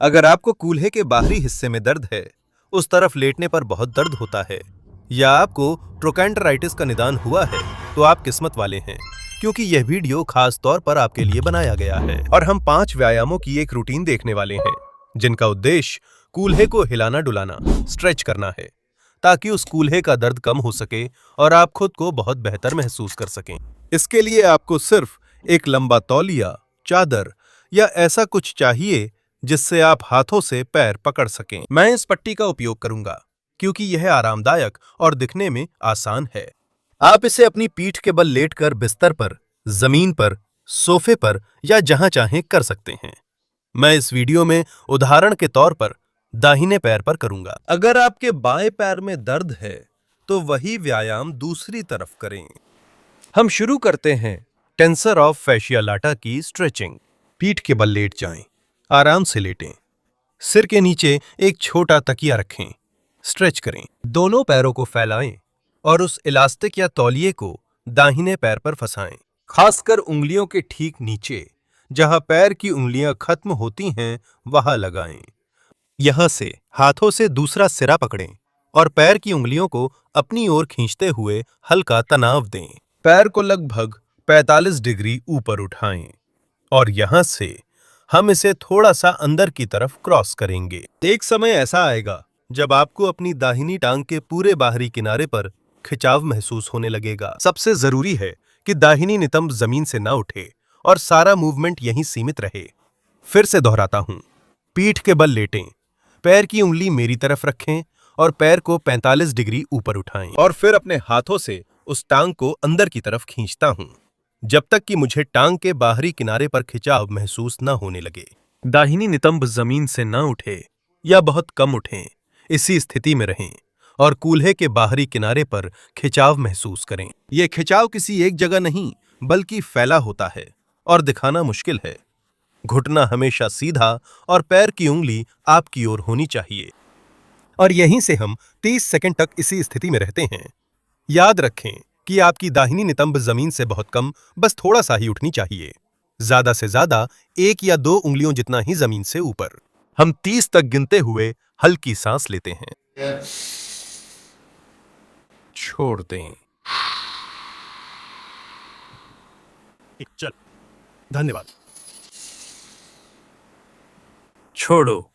अगर आपको कूल्हे के बाहरी हिस्से में दर्द है, उस तरफ लेटने पर बहुत दर्द होता है, या आपको ट्रोकेंटराइटिस का निदान हुआ है, तो आप किस्मत वाले हैं, क्योंकि यह वीडियो खास तौर पर आपके लिए बनाया गया है। और हम 5 व्यायामों की एक रूटीन देखने वाले हैं, जिनका उद्देश्य कूल्हे को हिलाना डुलाना, स्ट्रेच करना है, ताकि उस कूल्हे का दर्द कम हो सके और आप खुद को बहुत बेहतर महसूस कर सकें। इसके लिए आपको सिर्फ एक लंबा तौलिया, चादर या ऐसा कुछ चाहिए जिससे आप हाथों से पैर पकड़ सकें। मैं इस पट्टी का उपयोग करूंगा क्योंकि यह आरामदायक और दिखने में आसान है। आप इसे अपनी पीठ के बल लेटकर बिस्तर पर, जमीन पर, सोफे पर या जहां चाहें कर सकते हैं। मैं इस वीडियो में उदाहरण के तौर पर दाहिने पैर पर करूंगा। अगर आपके बाएं पैर में दर्द है तो वही व्यायाम दूसरी तरफ करें। हम शुरू करते हैं टेंसर ऑफ फैशिया लाटा की स्ट्रेचिंग। पीठ के बल लेट जाएं, आराम से लेटें, सिर के नीचे एक छोटा तकिया रखें, स्ट्रेच करें, दोनों पैरों को फैलाएं और उस इलास्टिक या तौलिए को दाहिने पैर पर फंसाएं, खासकर उंगलियों के ठीक नीचे, जहां पैर की उंगलियां खत्म होती हैं वहां लगाएं। यहां से हाथों से दूसरा सिरा पकड़ें और पैर की उंगलियों को अपनी ओर खींचते हुए हल्का तनाव दें। पैर को लगभग 45 डिग्री ऊपर उठाएं और यहां से हम इसे थोड़ा सा अंदर की तरफ क्रॉस करेंगे। एक समय ऐसा आएगा जब आपको अपनी दाहिनी टांग के पूरे बाहरी किनारे पर खिंचाव महसूस होने लगेगा। सबसे जरूरी है कि दाहिनी नितंब जमीन से ना उठे और सारा मूवमेंट यहीं सीमित रहे। फिर से दोहराता हूं, पीठ के बल लेटें, पैर की उंगली मेरी तरफ रखें और पैर को 45 डिग्री ऊपर उठाएं और फिर अपने हाथों से उस टांग को अंदर की तरफ खींचता हूं, जब तक कि मुझे टांग के बाहरी किनारे पर खिंचाव महसूस न होने लगे। दाहिनी नितंब जमीन से न उठे या बहुत कम उठें, इसी स्थिति में रहें और कूल्हे के बाहरी किनारे पर खिंचाव महसूस करें। यह खिंचाव किसी एक जगह नहीं बल्कि फैला होता है और दिखाना मुश्किल है। घुटना हमेशा सीधा और पैर की उंगली आपकी ओर होनी चाहिए और यहीं से हम 30 सेकंड तक इसी स्थिति में रहते हैं। याद रखें कि आपकी दाहिनी नितंब जमीन से बहुत कम, बस थोड़ा सा ही उठनी चाहिए, ज्यादा से ज्यादा 1 या 2 उंगलियों जितना ही जमीन से ऊपर। हम 30 तक गिनते हुए हल्की सांस लेते हैं, छोड़ दें। चल, धन्यवाद। छोड़ो।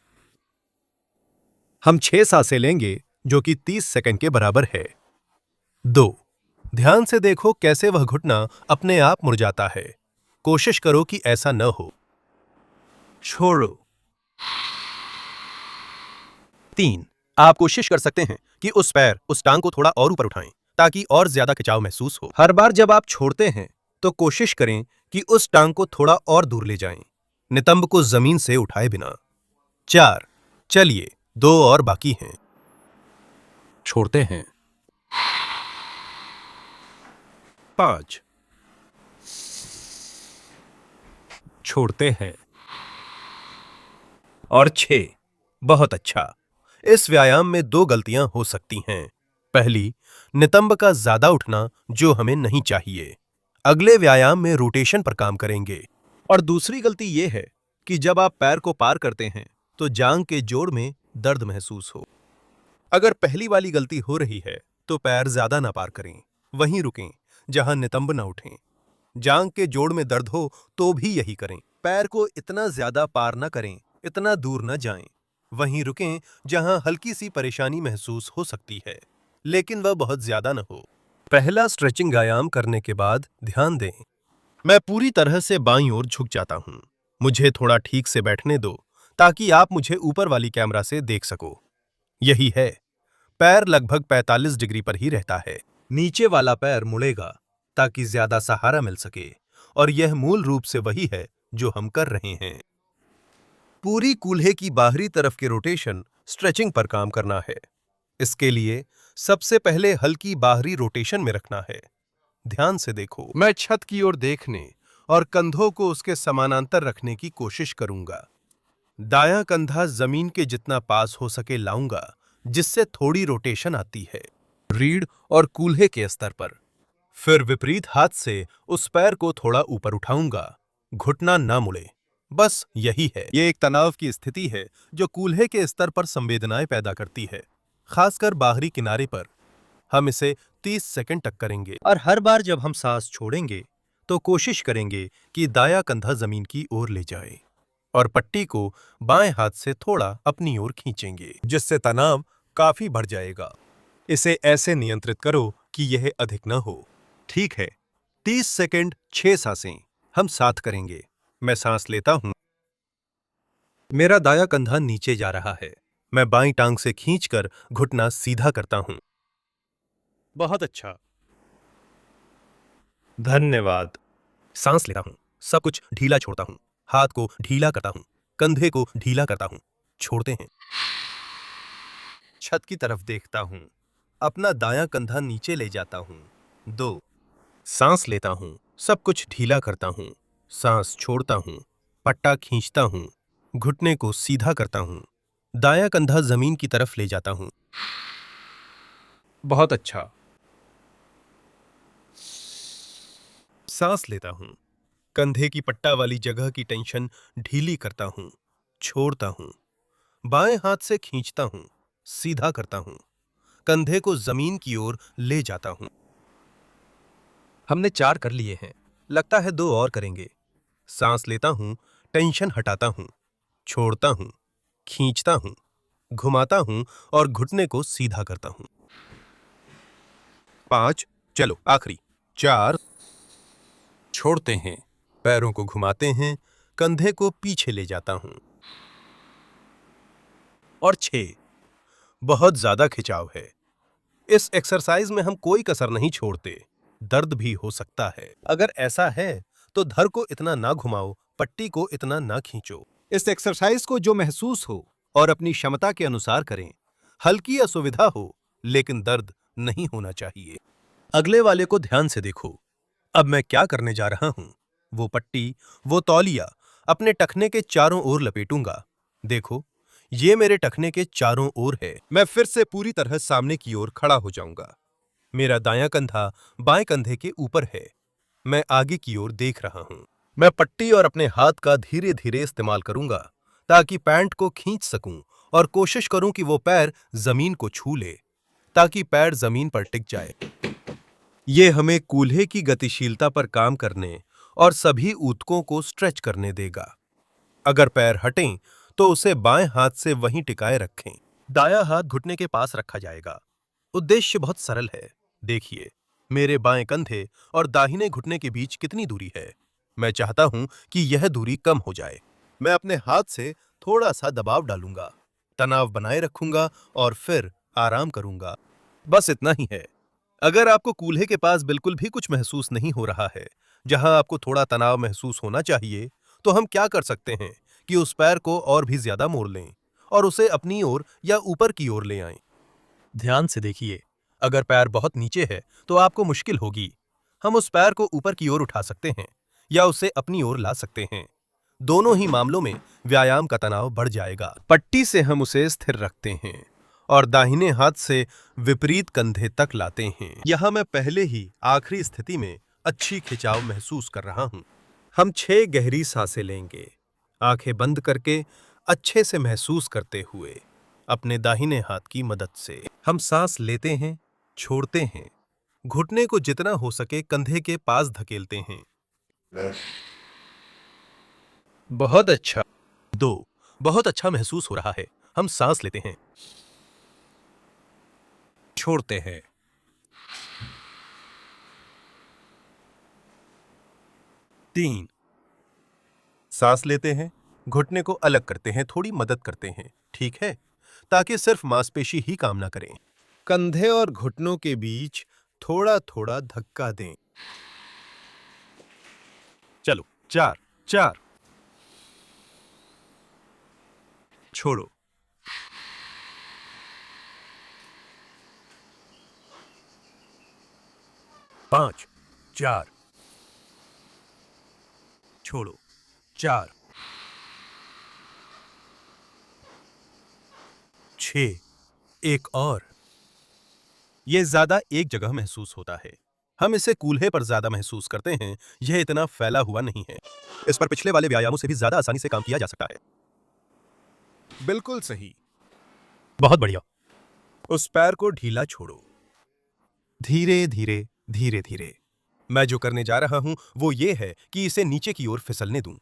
हम 6 सांसें लेंगे जो कि 30 सेकंड के बराबर है। 2, ध्यान से देखो कैसे वह घुटना अपने आप मुड़ जाता है। कोशिश करो कि ऐसा न हो। छोड़ो। 3, आप कोशिश कर सकते हैं कि उस टांग को थोड़ा और ऊपर उठाएं ताकि और ज्यादा खिंचाव महसूस हो। हर बार जब आप छोड़ते हैं तो कोशिश करें कि उस टांग को थोड़ा और दूर ले जाएं, नितंब को जमीन से उठाए बिना। 4, चलिए 2 और बाकी हैं। छोड़ते हैं। 5, छोड़ते हैं और 6, बहुत अच्छा। इस व्यायाम में 2 गलतियां हो सकती हैं। पहली, नितंब का ज्यादा उठना जो हमें नहीं चाहिए। अगले व्यायाम में रोटेशन पर काम करेंगे। और दूसरी गलती यह है कि जब आप पैर को पार करते हैं तो जांग के जोड़ में दर्द महसूस हो। अगर पहली वाली गलती हो रही है तो पैर ज्यादा ना पार करें, वहीं रुकें जहां नितंब न उठें। जांग के जोड़ में दर्द हो तो भी यही करें। पैर को इतना ज्यादा पार न करें, इतना दूर न जाएं, वहीं रुकें जहां हल्की सी परेशानी महसूस हो सकती है, लेकिन वह बहुत ज्यादा न हो। पहला स्ट्रेचिंग व्यायाम करने के बाद ध्यान दें, मैं पूरी तरह से बाईं ओर झुक जाता हूं। मुझे थोड़ा ठीक से बैठने दो ताकि आप मुझे ऊपर वाली कैमरा से देख सको। यही है, पैर लगभग 45 डिग्री पर ही रहता है। नीचे वाला पैर मुड़ेगा ताकि ज्यादा सहारा मिल सके और यह मूल रूप से वही है जो हम कर रहे हैं। पूरी कूल्हे की बाहरी तरफ के रोटेशन स्ट्रेचिंग पर काम करना है। इसके लिए सबसे पहले हल्की बाहरी रोटेशन में रखना है। ध्यान से देखो, मैं छत की ओर देखने और कंधों को उसके समानांतर रखने की कोशिश करूंगा। दायां कंधा जमीन के जितना पास हो सके लाऊंगा, जिससे थोड़ी रोटेशन आती है रीढ़ और कूल्हे के स्तर पर। फिर विपरीत हाथ से उस पैर को थोड़ा ऊपर उठाऊंगा, घुटना ना मुड़े। बस यही है। ये एक तनाव की स्थिति है जो कूल्हे के स्तर पर संवेदनाएं पैदा करती है, खासकर बाहरी किनारे पर। हम इसे 30 सेकंड तक करेंगे और हर बार जब हम सांस छोड़ेंगे तो कोशिश करेंगे कि दायां कंधा जमीन की ओर ले जाए और पट्टी को बाएं हाथ से थोड़ा अपनी ओर खींचेंगे, जिससे तनाव काफी बढ़ जाएगा। इसे ऐसे नियंत्रित करो कि यह अधिक न हो। ठीक है, 30 सेकंड 6 सांसें हम साथ करेंगे। मैं सांस लेता हूं, मेरा दायां कंधा नीचे जा रहा है। मैं बाईं टांग से खींचकर घुटना सीधा करता हूं। बहुत अच्छा, धन्यवाद। सांस लेता हूं, सब कुछ ढीला छोड़ता हूं, हाथ को ढीला करता हूं, कंधे को ढीला करता हूं। छोड़ते हैं। छत की तरफ देखता हूं, अपना दायां कंधा नीचे ले जाता हूं। 2, सांस लेता हूं, सब कुछ ढीला करता हूं, सांस छोड़ता हूं, पट्टा खींचता हूं, घुटने को सीधा करता हूं, दायां कंधा जमीन की तरफ ले जाता हूं। बहुत अच्छा। सांस लेता हूं, कंधे की पट्टा वाली जगह की टेंशन ढीली करता हूं, छोड़ता हूं, बाएं हाथ से खींचता हूं, सीधा करता हूं, कंधे को जमीन की ओर ले जाता हूं। हमने 4 कर लिए हैं, लगता है 2 और करेंगे। सांस लेता हूं, टेंशन हटाता हूं, छोड़ता हूं, खींचता हूं, घुमाता हूं और घुटने को सीधा करता हूं। 5, चलो आखिरी। 4, छोड़ते हैं, पैरों को घुमाते हैं, कंधे को पीछे ले जाता हूं। और 6, बहुत ज्यादा खिंचाव है। इस एक्सरसाइज में हम कोई कसर नहीं छोड़ते। दर्द भी हो सकता है। अगर ऐसा है तो धड़ को इतना ना घुमाओ, पट्टी को इतना ना खींचो। इस एक्सरसाइज को जो महसूस हो और अपनी क्षमता के अनुसार करें। हल्की असुविधा हो, लेकिन दर्द नहीं होना चाहिए। अगले वाले को ध्यान से देखो। अब मैं क्या करने जा रहा हूं? वो पट्टी, वो तौलिया अपने टखने के चारों ओर लपेटूंगा। देखो, ये मेरे टखने के चारों ओर है। मैं फिर से पूरी तरह सामने की ओर खड़ा हो जाऊंगा। मेरा दायां कंधा बाएं कंधे के ऊपर है। मैं आगे की ओर देख रहा हूं। मैं पट्टी और अपने हाथ का धीरे धीरे इस्तेमाल करूंगा ताकि पैंट को खींच सकूं और कोशिश करूं कि वो पैर जमीन को छू ले, ताकि पैर जमीन पर टिक जाए। ये हमें कूल्हे की गतिशीलता पर काम करने और सभी ऊतकों को स्ट्रेच करने देगा। अगर पैर हटें तो उसे बाएं हाथ से वहीं टिकाए रखें। दायां हाथ घुटने के पास रखा जाएगा। उद्देश्य बहुत सरल है। देखिए, मेरे बाएं कंधे और दाहिने घुटने के बीच कितनी दूरी है। मैं चाहता हूं कि यह दूरी कम हो जाए। मैं अपने हाथ से थोड़ा सा दबाव डालूंगा, तनाव बनाए रखूंगा और फिर आराम करूंगा। बस इतना ही है। अगर आपको कूल्हे के पास बिल्कुल भी कुछ महसूस नहीं हो रहा है, जहां आपको थोड़ा तनाव महसूस होना चाहिए, तो हम क्या कर सकते हैं कि उस पैर को और भी ज्यादा मोड़ लें और उसे अपनी ओर या ऊपर की ओर ले आएं। ध्यान से देखिए, अगर पैर बहुत नीचे है तो आपको मुश्किल होगी। हम उस पैर को ऊपर की ओर उठा सकते हैं या उसे अपनी ओर ला सकते हैं। दोनों ही मामलों में व्यायाम का तनाव बढ़ जाएगा। पट्टी से हम उसे स्थिर रखते हैं और दाहिने हाथ से विपरीत कंधे तक लाते हैं। यहां मैं पहले ही आखिरी स्थिति में अच्छी खिंचाव महसूस कर रहा हूं। हम 6 गहरी सांसें लेंगे, आंखें बंद करके, अच्छे से महसूस करते हुए। अपने दाहिने हाथ की मदद से हम सांस लेते हैं, छोड़ते हैं, घुटने को जितना हो सके कंधे के पास धकेलते हैं। बहुत अच्छा। 2, बहुत अच्छा महसूस हो रहा है। हम सांस लेते हैं, छोड़ते हैं। 3, सांस लेते हैं, घुटने को अलग करते हैं, थोड़ी मदद करते हैं, ठीक है, ताकि सिर्फ मांसपेशी ही काम ना करें। कंधे और घुटनों के बीच थोड़ा थोड़ा धक्का दें। चलो, 4, 4, छोड़ो। 5, 4, छोड़ो। 4, 6, एक और। यह ज्यादा एक जगह महसूस होता है। हम इसे कूल्हे पर ज्यादा महसूस करते हैं, यह इतना फैला हुआ नहीं है। इस पर पिछले वाले व्यायामों से भी ज्यादा आसानी से काम किया जा सकता है। बिल्कुल सही। बहुत बढ़िया। उस पैर को ढीला छोड़ो, धीरे धीरे धीरे धीरे। मैं जो करने जा रहा हूं वो ये है कि इसे नीचे की ओर फिसलने दूं,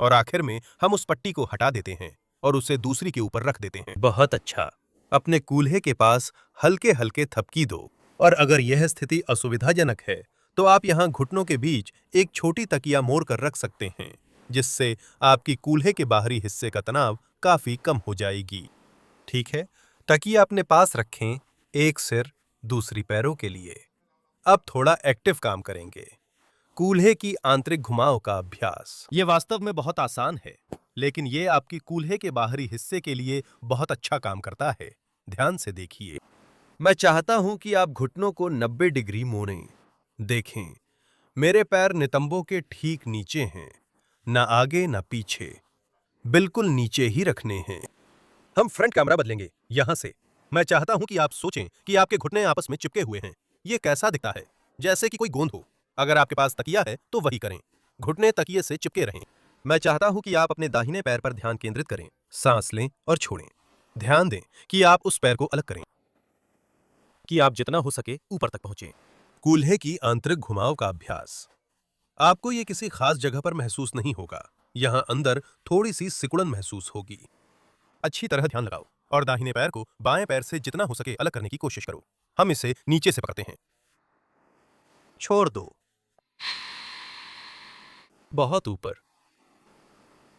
और आखिर में हम उस पट्टी को हटा देते हैं और उसे दूसरी के ऊपर रख देते हैं। बहुत अच्छा। अपने कूल्हे के पास हल्के हल्के थपकी दो, और अगर यह स्थिति असुविधाजनक है तो आप यहां घुटनों के बीच एक छोटी तकिया मोड़ कर रख सकते हैं, जिससे आपकी कूल्हे के बाहरी हिस्से का तनाव काफी कम हो जाएगी। ठीक है, तकिया अपने पास रखें, एक सिर दूसरी पैरों के लिए। अब थोड़ा एक्टिव काम करेंगे। कूल्हे की आंतरिक घुमाव का अभ्यास। ये वास्तव में बहुत आसान है, लेकिन ये आपकी कूल्हे के बाहरी हिस्से के लिए बहुत अच्छा काम करता है। ध्यान से देखिए। मैं चाहता हूं कि आप घुटनों को 90 डिग्री मोड़ें। देखें, मेरे पैर नितंबों के ठीक नीचे हैं, ना आगे ना पीछे, बिल्कुल नीचे ही रखने हैं। हम फ्रंट कैमरा बदलेंगे यहां से। मैं चाहता हूं कि आप सोचें कि आपके घुटने आपस में चिपके हुए हैं। ये कैसा दिखता है? जैसे कि कोई गोंद हो। अगर आपके पास तकिया है तो वही करें, घुटने तकिए से चिपके रहें। मैं चाहता हूं कि आप अपने दाहिने पैर पर ध्यान केंद्रित करें, सांस लें और छोड़ें। ध्यान दें कि आप उस पैर को अलग करें, कि आप जितना हो सके ऊपर तक पहुंचें। कूल्हे की आंतरिक घुमाव का अभ्यास। आपको ये किसी खास जगह पर महसूस नहीं होगा, यहां अंदर थोड़ी सी सिकुड़न महसूस होगी। अच्छी तरह ध्यान लगाओ और दाहिने पैर को बाएं पैर से जितना हो सके अलग करने की कोशिश करो। हम इसे नीचे से पकड़ते हैं, छोड़ दो, बहुत ऊपर।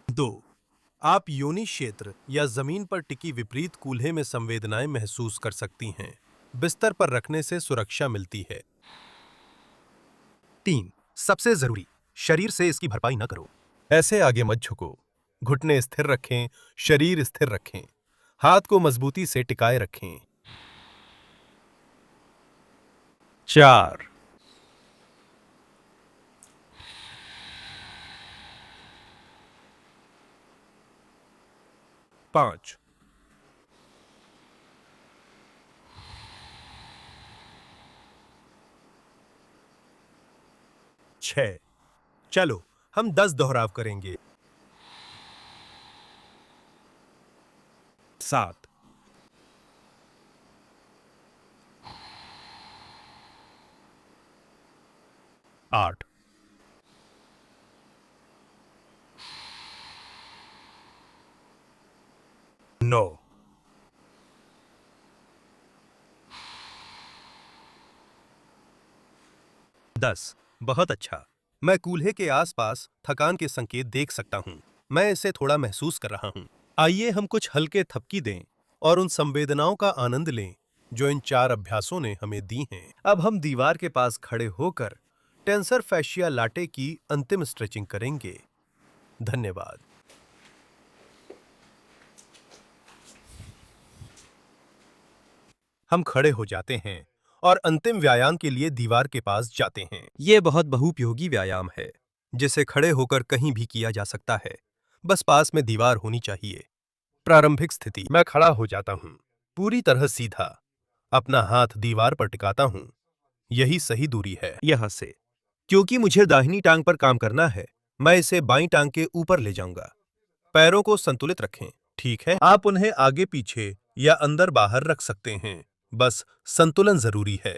2, आप योनि क्षेत्र या जमीन पर टिकी विपरीत कूल्हे में संवेदनाएं महसूस कर सकती हैं। बिस्तर पर रखने से सुरक्षा मिलती है। 3, सबसे जरूरी, शरीर से इसकी भरपाई न करो। ऐसे आगे मत झुको, घुटने स्थिर रखें, शरीर स्थिर रखें, हाथ को मजबूती से टिकाए रखें। 4, 5, 6। चलो हम 10 दोहराव करेंगे। 7, 8, 9, 10। बहुत अच्छा। मैं कूल्हे के आसपास थकान के संकेत देख सकता हूं। मैं इसे थोड़ा महसूस कर रहा हूं। आइए हम कुछ हल्के थपकी दें और उन संवेदनाओं का आनंद लें जो इन 4 अभ्यासों ने हमें दी हैं। अब हम दीवार के पास खड़े होकर टेंसर फैशिया लाटे की अंतिम स्ट्रेचिंग करेंगे। धन्यवाद। हम खड़े हो जाते हैं और अंतिम व्यायाम के लिए दीवार के पास जाते हैं। यह बहुत बहुपयोगी व्यायाम है, जिसे खड़े होकर कहीं भी किया जा सकता है। बस पास में दीवार होनी चाहिए। प्रारंभिक स्थिति। मैं खड़ा हो जाता हूं, पूरी तरह सीधा, अपना हाथ दीवार पर टिकाता हूं। यही सही दूरी है। यहां से, क्योंकि मुझे दाहिनी टांग पर काम करना है, मैं इसे बाईं टांग के ऊपर ले जाऊंगा। पैरों को संतुलित रखें। ठीक है, आप उन्हें आगे पीछे या अंदर बाहर रख सकते हैं, बस संतुलन जरूरी है।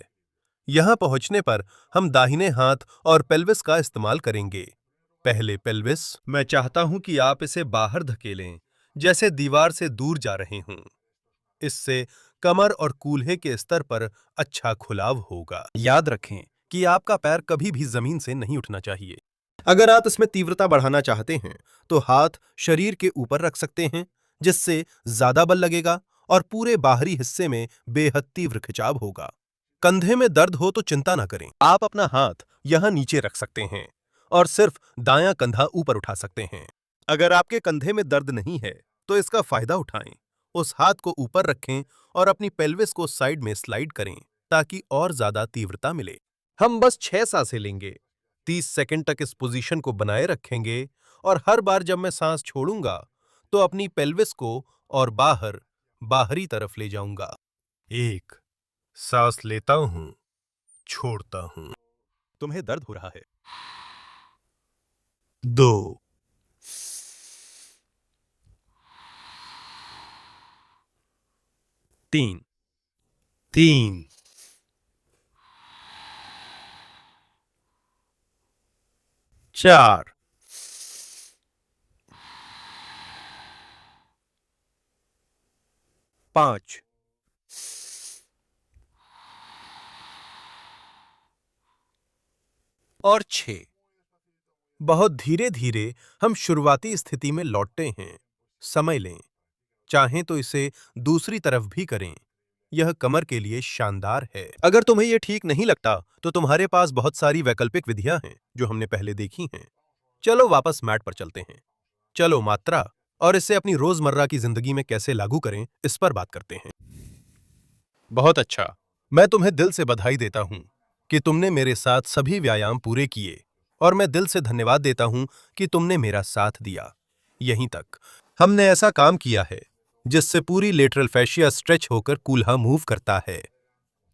यहां पहुंचने पर हम दाहिने हाथ और पेल्विस का इस्तेमाल करेंगे। पहले पेल्विस। मैं चाहता हूं कि आप इसे बाहर धकेलें, जैसे दीवार से दूर जा रहे हों। इससे कमर और कूल्हे के स्तर पर अच्छा खुलाव होगा। याद रखें कि आपका पैर कभी भी जमीन से नहीं उठना चाहिए। अगर आप इसमें तीव्रता बढ़ाना चाहते हैं तो हाथ शरीर के ऊपर रख सकते हैं, जिससे ज्यादा बल लगेगा और पूरे बाहरी हिस्से में बेहद तीव्र खिंचाव होगा। कंधे में दर्द हो तो चिंता ना करें, आप अपना हाथ यहां नीचे रख सकते हैं और सिर्फ दायां कंधा ऊपर उठा सकते हैं। अगर आपके कंधे में दर्द नहीं है तो इसका फायदा उठाएं, उस हाथ को ऊपर रखें और अपनी पेल्विस को साइड में स्लाइड करें ताकि और ज्यादा तीव्रता मिले। हम बस 6 सांसें लेंगे, 30 सेकंड तक इस पोजीशन को बनाए रखेंगे और हर बार जब मैं सांस छोड़ूंगा तो अपनी पेल्विस को और बाहरी तरफ ले जाऊंगा। 1, सांस लेता हूं, छोड़ता हूं। तुम्हें दर्द हो रहा है। 2 3 3 4 5 और 6। बहुत धीरे धीरे हम शुरुआती स्थिति में लौटते हैं। समय लें। चाहें तो इसे दूसरी तरफ भी करें। यह कमर के लिए शानदार है। अगर तुम्हें यह ठीक नहीं लगता तो तुम्हारे पास बहुत सारी वैकल्पिक विधियां हैं जो हमने पहले देखी हैं। चलो वापस मैट पर चलते हैं। चलो मात्रा और इसे अपनी रोजमर्रा की जिंदगी में कैसे लागू करें इस पर बात करते हैं। बहुत अच्छा। मैं तुम्हें दिल से बधाई देता हूं कि तुमने मेरे साथ सभी व्यायाम पूरे किए और मैं दिल से धन्यवाद देता हूं कि तुमने मेरा साथ दिया। यहीं तक हमने ऐसा काम किया है जिससे पूरी लेटरल फैशिया स्ट्रेच होकर कूल्हा मूव करता है।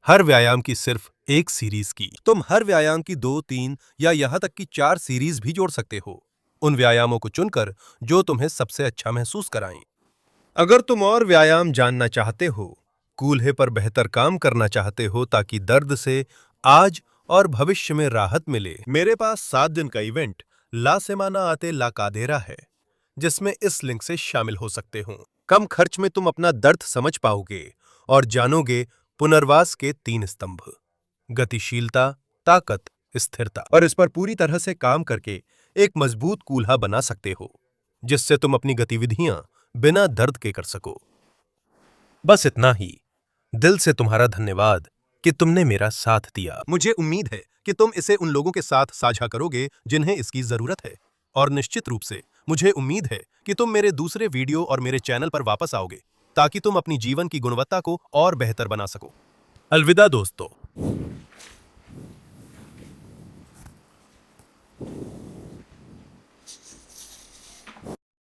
हर व्यायाम की सिर्फ एक सीरीज की। तुम हर व्यायाम की 2, 3 या यहां तक कि 4 सीरीज भी जोड़ सकते हो, उन व्यायामों को चुनकर जो तुम्हें सबसे अच्छा महसूस कराएं। अगर तुम और व्यायाम जानना चाहते हो, कूल्हे पर बेहतर काम करना चाहते हो ताकि दर्द से आज और भविष्य में राहत मिले, मेरे पास 7 दिन का इवेंट ला सेमाना आते ला कादेरा है, जिसमें इस लिंक से शामिल हो सकते हो। कम खर्च में तुम अपना दर्द समझ पाओगे और जानोगे पुनर्वास के 3 स्तंभ: गतिशीलता, ताकत, स्थिरता, और इस पर पूरी तरह से काम करके एक मजबूत कूल्हा बना सकते हो जिससे तुम अपनी गतिविधियां बिना दर्द के कर सको। बस इतना ही। दिल से तुम्हारा धन्यवाद कि तुमने मेरा साथ दिया। मुझे उम्मीद है कि तुम इसे उन लोगों के साथ साझा करोगे जिन्हें इसकी जरूरत है, और निश्चित रूप से मुझे उम्मीद है कि तुम मेरे दूसरे वीडियो और मेरे चैनल पर वापस आओगे ताकि तुम अपनी जीवन की गुणवत्ता को और बेहतर बना सको। अलविदा दोस्तों।